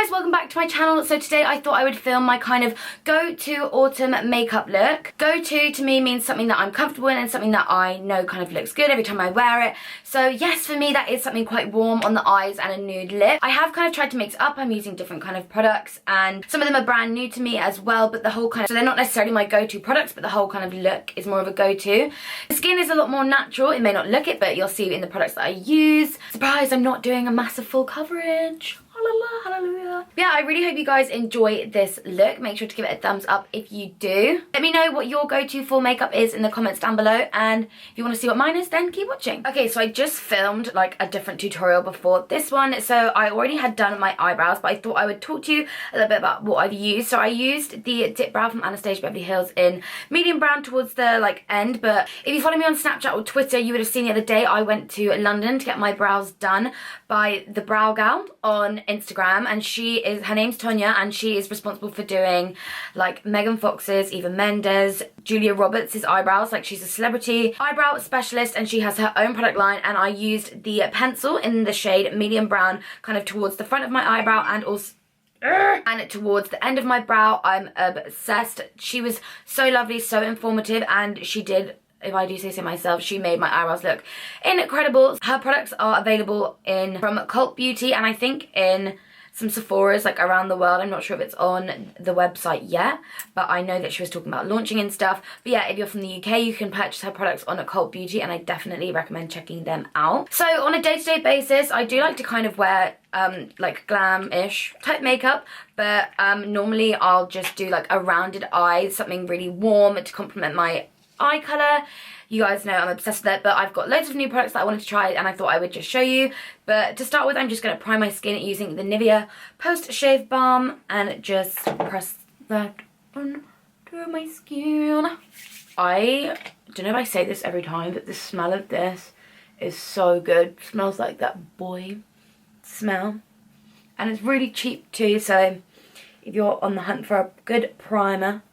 guys, welcome back to my channel. So today I thought I would film my kind of go-to autumn makeup look. Go-to to me means something that I'm comfortable in and something that I know kind of looks good every time I wear it. So yes, for me that is something quite warm on the eyes and a nude lip. I have kind of tried to mix up. I'm using different kind of products and some of them are brand new to me as well, but the whole kind of, so they're not necessarily my go-to products, but the whole kind of look is more of a go-to. The skin is a lot more natural. It may not look it, but you'll see in the products that I use. Surprise, I'm not doing a massive full coverage. Hallelujah. Yeah, I really hope you guys enjoy this look. Make sure to give it a thumbs up if you do. Let me know what your go-to full makeup is in the comments down below, and if you want to see what mine is, then keep watching. Okay, so I just filmed like a different tutorial before this one, so I already had done my eyebrows, but I thought I would talk to you a little bit about what I've used. So I used the Dip Brow from Anastasia Beverly Hills in medium brown towards the like end, but if you follow me on Snapchat or Twitter, you would have seen the other day I went to London to get my brows done by the Brow Gal on Instagram, and her name's Tonya, and she is responsible for doing like Megan Fox's, Eva Mendes, Julia Roberts' eyebrows. Like, she's a celebrity eyebrow specialist and she has her own product line, and I used the pencil in the shade medium brown kind of towards the front of my eyebrow and also and towards the end of my brow. I'm obsessed. She was so lovely, so informative, and she did, if I do say so myself, she made my eyebrows look incredible. Her products are available from Cult Beauty and I think in some Sephora's like around the world. I'm not sure if it's on the website yet, but I know that she was talking about launching and stuff. But yeah, if you're from the UK, you can purchase her products on Cult Beauty, and I definitely recommend checking them out. So on a day-to-day basis, I do like to kind of wear like glam-ish type makeup, but normally I'll just do like a rounded eye, something really warm to complement my eye colour. You guys know I'm obsessed with it, but I've got loads of new products that I wanted to try and I thought I would just show you. But to start with, I'm just going to prime my skin using the Nivea Post Shave Balm and just press that onto my skin. I don't know if I say this every time, but the smell of this is so good. It smells like that boy smell. And it's really cheap too, so if you're on the hunt for a good primer,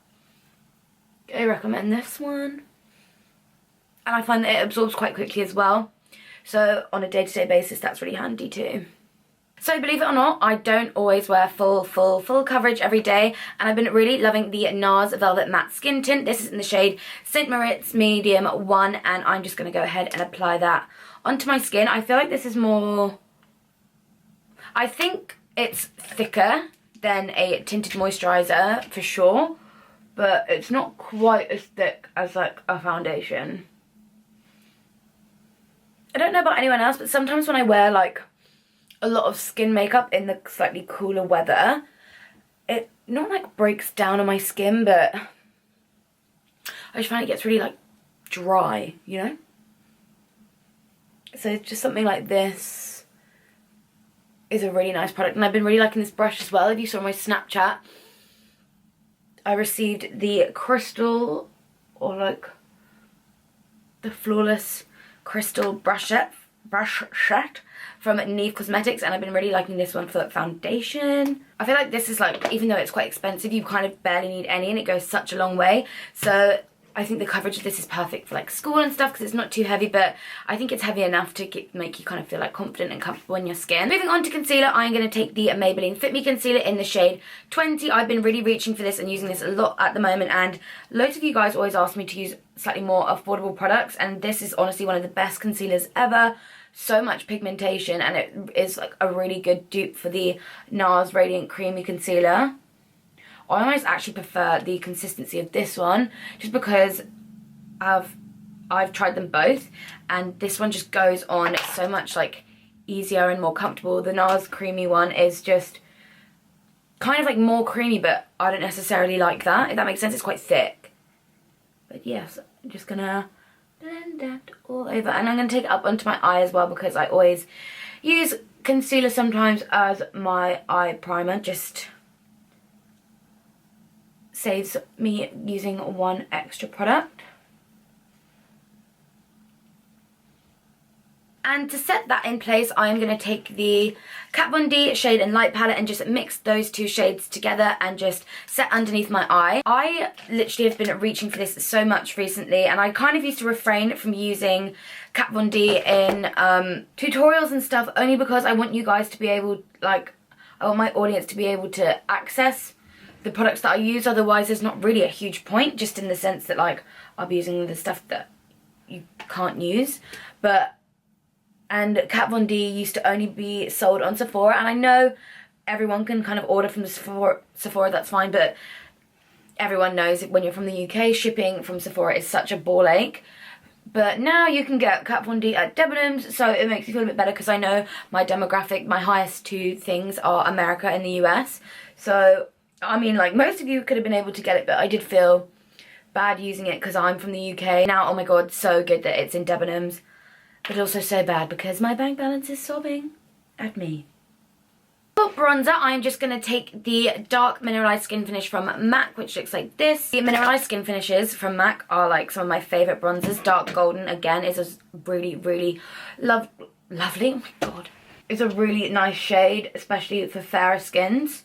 I recommend this one. And I find that it absorbs quite quickly as well. So on a day-to-day basis, that's really handy too. So believe it or not, I don't always wear full coverage every day. And I've been really loving the NARS Velvet Matte Skin Tint. This is in the shade St. Moritz Medium 1. And I'm just going to go ahead and apply that onto my skin. I feel like this is more, I think it's thicker than a tinted moisturiser for sure. But it's not quite as thick as like a foundation. I don't know about anyone else, but sometimes when I wear like a lot of skin makeup in the slightly cooler weather, it not like breaks down on my skin, but I just find it gets really like dry, you know? So just something like this is a really nice product, and I've been really liking this brush as well. If you saw my Snapchat, I received the crystal, or like the flawless crystal brush set from Neve Cosmetics, and I've been really liking this one for foundation. I feel like this is like, even though it's quite expensive, you kind of barely need any and it goes such a long way. So I think the coverage of this is perfect for like school and stuff because it's not too heavy, but I think it's heavy enough to make you kind of feel like confident and comfortable in your skin. Moving on to concealer, I'm going to take the Maybelline Fit Me Concealer in the shade 20. I've been really reaching for this and using this a lot at the moment, and loads of you guys always ask me to use slightly more affordable products, and this is honestly one of the best concealers ever. So much pigmentation, and it is like a really good dupe for the NARS Radiant Creamy Concealer. I almost actually prefer the consistency of this one just because I've tried them both, and this one just goes on so much like easier and more comfortable. The NARS creamy one is just kind of like more creamy, but I don't necessarily like that, if that makes sense. It's quite thick. But yes, I'm just gonna blend that all over, and I'm gonna take it up onto my eye as well because I always use concealer sometimes as my eye primer. Just saves me using one extra product. And to set that in place, I'm going to take the Kat Von D Shade and Light palette and just mix those two shades together and just set underneath my eye. I literally have been reaching for this so much recently, and I kind of used to refrain from using Kat Von D in tutorials and stuff only because I want you guys to be able, like, I want my audience to be able to access the products that I use. Otherwise there's not really a huge point, just in the sense that like I'll be using the stuff that you can't use. And Kat Von D used to only be sold on Sephora, and I know everyone can kind of order from the Sephora, that's fine, but everyone knows when you're from the UK, shipping from Sephora is such a ball ache. But now you can get Kat Von D at Debenhams, so it makes me feel a bit better because I know my demographic, my highest two things are America and the US. So, I mean, like, most of you could have been able to get it, but I did feel bad using it because I'm from the UK. Now, oh my god, so good that it's in Debenhams, but also so bad because my bank balance is sobbing at me. For bronzer, I'm just going to take the dark mineralized skin finish from MAC, which looks like this. The mineralized skin finishes from MAC are like some of my favourite bronzers. Dark golden, again, is a really, really lovely. Oh my god. It's a really nice shade, especially for fairer skins.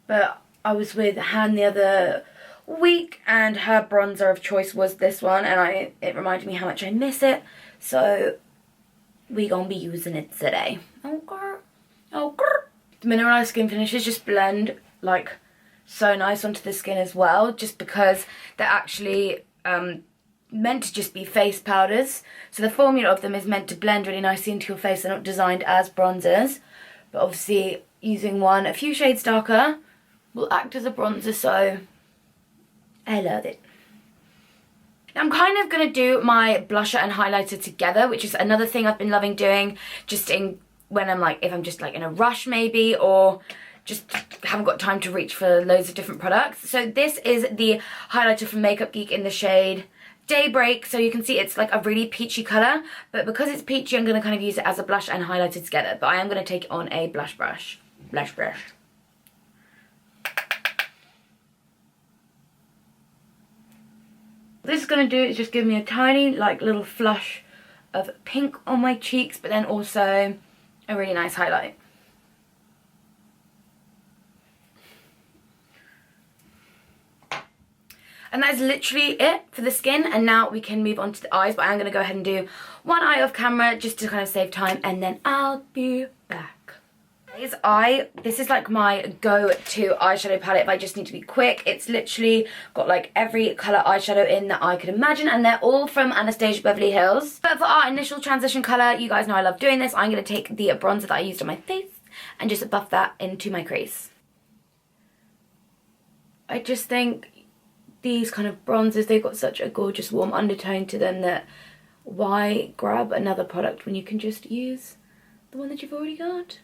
But I was with Han the other week, and her bronzer of choice was this one, and it reminded me how much I miss it. So we gonna be using it today. Okay. Okay. The mineralized skin finishes just blend like so nice onto the skin as well, just because they're actually meant to just be face powders. So the formula of them is meant to blend really nicely into your face. They're not designed as bronzers, but obviously using one a few shades darker will act as a bronzer, so I love it. I'm kind of going to do my blusher and highlighter together, which is another thing I've been loving doing, just when I'm like, if I'm just like in a rush maybe, or just haven't got time to reach for loads of different products. So this is the highlighter from Makeup Geek in the shade Daybreak. So you can see it's like a really peachy colour, but because it's peachy, I'm going to kind of use it as a blush and highlighter together. But I am going to take it on a blush brush. Blush brush. What this is going to do is just give me a tiny like little flush of pink on my cheeks, but then also a really nice highlight. And that is literally it for the skin, and now we can move on to the eyes, but I'm going to go ahead and do one eye off camera just to kind of save time, and then I'll be back. This is like my go-to eyeshadow palette if I just need to be quick. It's literally got like every colour eyeshadow in that I could imagine, and they're all from Anastasia Beverly Hills. But for our initial transition colour, you guys know I love doing this. I'm going to take the bronzer that I used on my face and just buff that into my crease. I just think these kind of bronzers, they've got such a gorgeous warm undertone to them that why grab another product when you can just use the one that you've already got?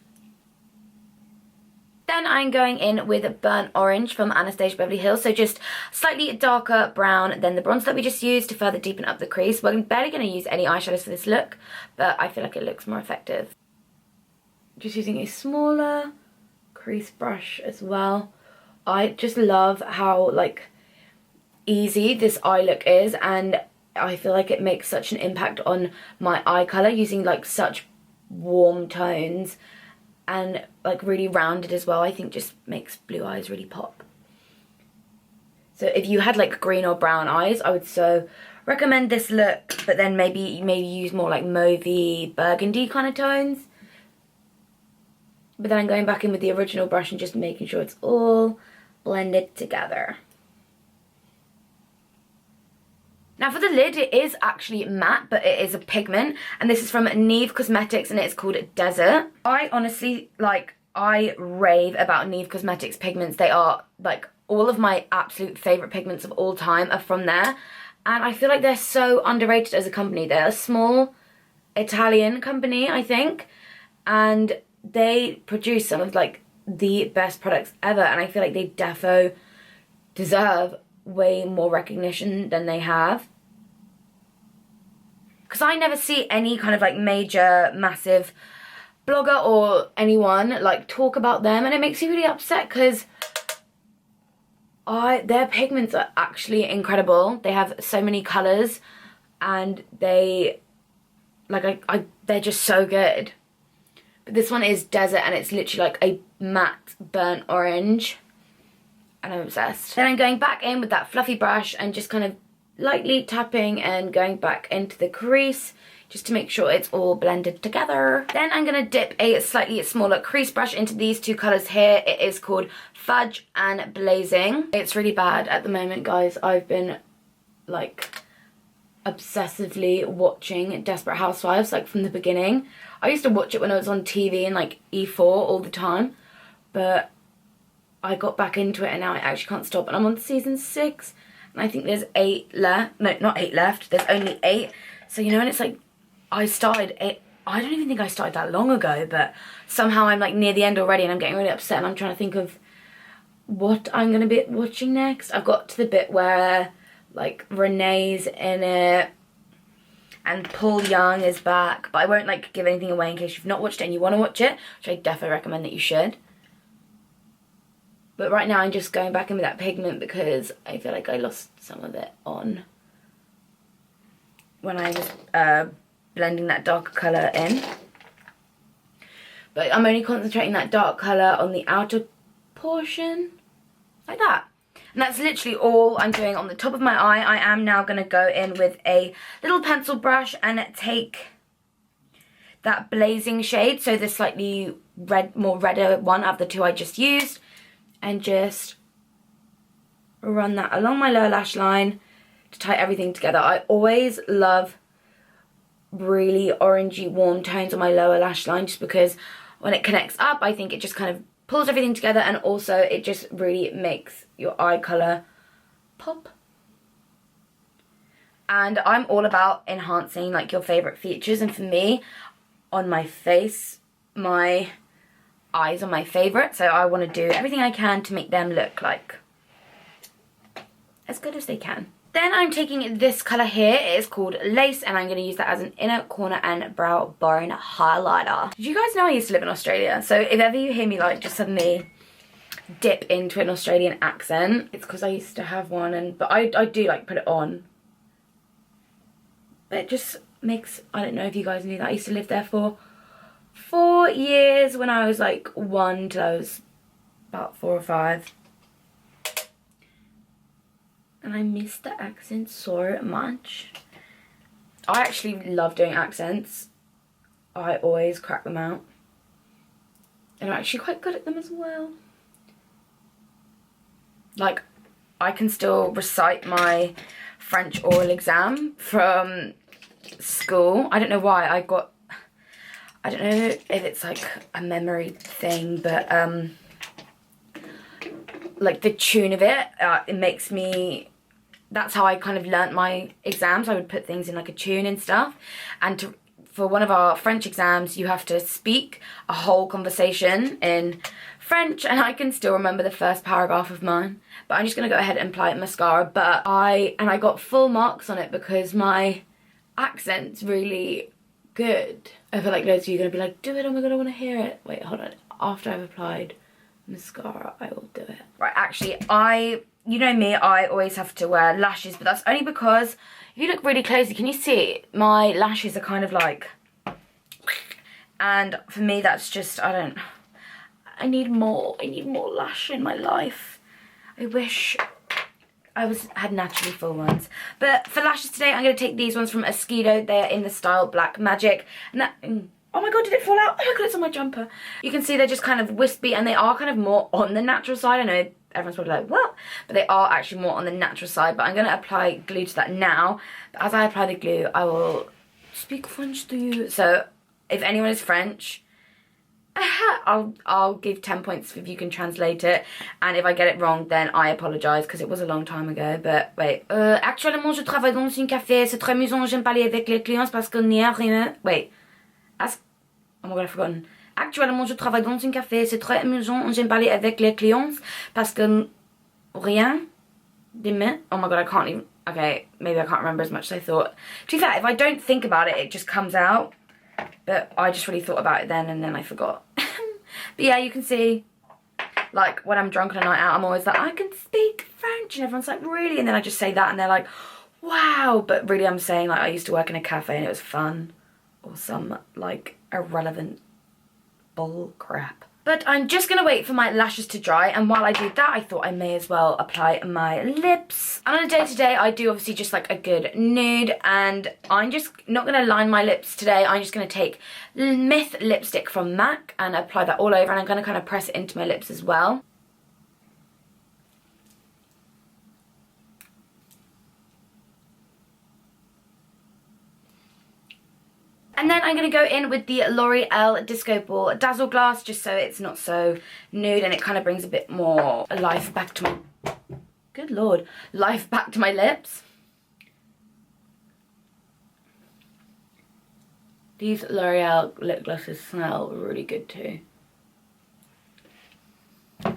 Then I'm going in with Burnt Orange from Anastasia Beverly Hills, so just slightly darker brown than the bronzer that we just used to further deepen up the crease. We're barely going to use any eyeshadows for this look, but I feel like it looks more effective. Just using a smaller crease brush as well. I just love how like easy this eye look is, and I feel like it makes such an impact on my eye colour using like such warm tones. And like really rounded as well, I think just makes blue eyes really pop. So if you had like green or brown eyes, I would so recommend this look, but then maybe use more like mauvey, burgundy kind of tones. But then I'm going back in with the original brush and just making sure it's all blended together. Now for the lid, it is actually matte, but it is a pigment, and this is from Neve Cosmetics and it's called Desert. I honestly, like, I rave about Neve Cosmetics pigments. They are, like, all of my absolute favourite pigments of all time are from there, and I feel like they're so underrated as a company. They're a small Italian company, I think, and they produce some of, like, the best products ever, and I feel like they defo deserve way more recognition than they have, because I never see any kind of like major massive blogger or anyone like talk about them, and it makes me really upset because their pigments are actually incredible. They have so many colors and they like they're just so good. But this one is Desert and it's literally like a matte burnt orange. And I'm obsessed. Then I'm going back in with that fluffy brush and just kind of lightly tapping and going back into the crease just to make sure it's all blended together. Then I'm going to dip a slightly smaller crease brush into these two colours here. It is called Fudge and Blazing. It's really bad at the moment, guys. I've been like obsessively watching Desperate Housewives, like from the beginning. I used to watch it when I was on TV and like E4 all the time, but I got back into it and now I actually can't stop, and I'm on season 6 and I think there's 8 left. No, not 8 left, there's only 8. So you know, and it's like I started it, I don't even think I started that long ago, but somehow I'm like near the end already and I'm getting really upset and I'm trying to think of what I'm gonna be watching next. I've got to the bit where like Renee's in it and Paul Young is back, but I won't like give anything away in case you've not watched it and you want to watch it, which I definitely recommend that you should. But right now I'm just going back in with that pigment because I feel like I lost some of it on when I was blending that darker colour in. But I'm only concentrating that dark colour on the outer portion, like that. And that's literally all I'm doing on the top of my eye. I am now going to go in with a little pencil brush and take that Blazing shade, so the slightly red, more redder one of the two I just used, and just run that along my lower lash line to tie everything together. I always love really orangey warm tones on my lower lash line just because when it connects up, I think it just kind of pulls everything together, and also it just really makes your eye colour pop. And I'm all about enhancing like your favourite features, and for me, on my face, my eyes are my favourite, so I want to do everything I can to make them look like as good as they can. Then I'm taking this colour here, it is called Lace, and I'm going to use that as an inner corner and brow bone highlighter. Did you guys know I used to live in Australia? So if ever you hear me like just suddenly dip into an Australian accent, it's because I used to have one, and but I do like put it on. But it just makes, I don't know if you guys knew that I used to live there for 4 years, when I was like 1 till I was about 4 or 5. And I miss the accent so much. I actually love doing accents. I always crack them out. And I'm actually quite good at them as well. Like, I can still recite my French oral exam from school. I don't know why. I don't know if it's like a memory thing, but like the tune of it, it makes me, that's how I kind of learnt my exams. I would put things in like a tune and stuff. And for one of our French exams, you have to speak a whole conversation in French, and I can still remember the first paragraph of mine. But I'm just going to go ahead and apply mascara. But I got full marks on it because my accent's really good. I feel like loads of you are going to be like, do it, oh my god, I want to hear it. Wait, hold on. After I've applied mascara, I will do it. Right, actually, you know me, I always have to wear lashes, but that's only because if you look really closely, can you see my lashes are kind of like, and for me that's just, I need more lash in my life. I wish I had naturally full ones. But for lashes today, I'm going to take these ones from ESQUIDO. They are in the style Black Magic. And that, oh my god, did it fall out? Oh my god, it's on my jumper. You can see they're just kind of wispy, and they are kind of more on the natural side. I know everyone's probably like, what? But they are actually more on the natural side. But I'm going to apply glue to that now. But as I apply the glue, I will speak French to you. So if anyone is French, I'll give 10 points if you can translate it, and if I get it wrong then I apologise because it was a long time ago. But wait, actuellement je travaille dans un café, c'est très amusant, j'aime parler avec les clients parce qu'il n'y a rien. Wait, oh my god, I've forgotten. Actuellement je travaille dans un café, c'est très amusant, j'aime parler avec les clients parce que rien de main. Oh my god, I can't even, okay, maybe I can't remember as much as I thought. To be fair, if I don't think about it, it just comes out. But I just really thought about it then, and then I forgot. But yeah, you can see, like, when I'm drunk on a night out, I'm always like, I can speak French, and everyone's like, really? And then I just say that, and they're like, wow. But really, I'm saying, like, I used to work in a cafe, and it was fun. Or some, like, irrelevant bull crap. But I'm just going to wait for my lashes to dry, and while I do that, I thought I may as well apply my lips. And on a day-to-day, I do obviously just like a good nude, and I'm just not going to line my lips today. I'm just going to take Myth lipstick from MAC and apply that all over, and I'm going to kind of press it into my lips as well. And then I'm going to go in with the L'Oreal Disco Ball Dazzle Glass, just so it's not so nude and it kind of brings a bit more life back to my, good lord, life back to my lips. These L'Oreal lip glosses smell really good too. And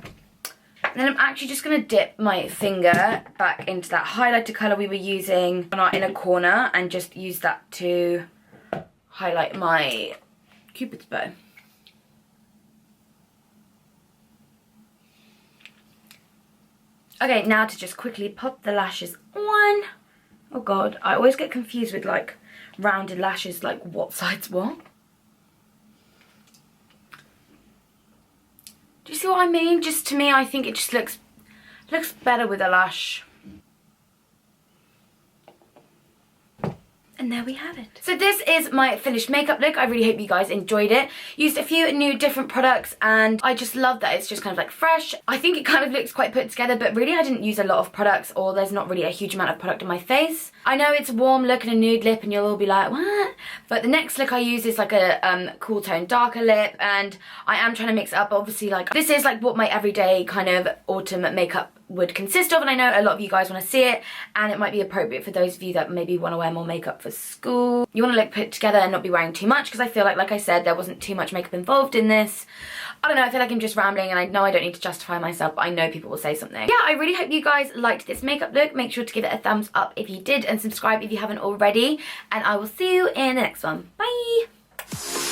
then I'm actually just going to dip my finger back into that highlighter colour we were using on our inner corner and just use that to highlight my Cupid's bow. Okay, now to just quickly pop the lashes on. Oh god, I always get confused with like rounded lashes, like what side's what. Do you see what I mean? Just to me, I think it just looks better with a lash. And there we have it. So this is my finished makeup look. I really hope you guys enjoyed it. Used a few new different products and I just love that it's just kind of like fresh. I think it kind of looks quite put together, but really I didn't use a lot of products, or there's not really a huge amount of product on my face. I know it's a warm look and a nude lip and you'll all be like, what? But the next look I use is like a cool tone darker lip, and I am trying to mix it up. Obviously, like this is like what my everyday kind of autumn makeup would consist of, and I know a lot of you guys want to see it, and it might be appropriate for those of you that maybe want to wear more makeup for school. You want to look put together and not be wearing too much, because I feel like I said, there wasn't too much makeup involved in this. I don't know, I feel like I'm just rambling, and I know I don't need to justify myself, but I know people will say something. Yeah, I really hope you guys liked this makeup look. Make sure to give it a thumbs up if you did, and subscribe if you haven't already, and I will see you in the next one. Bye!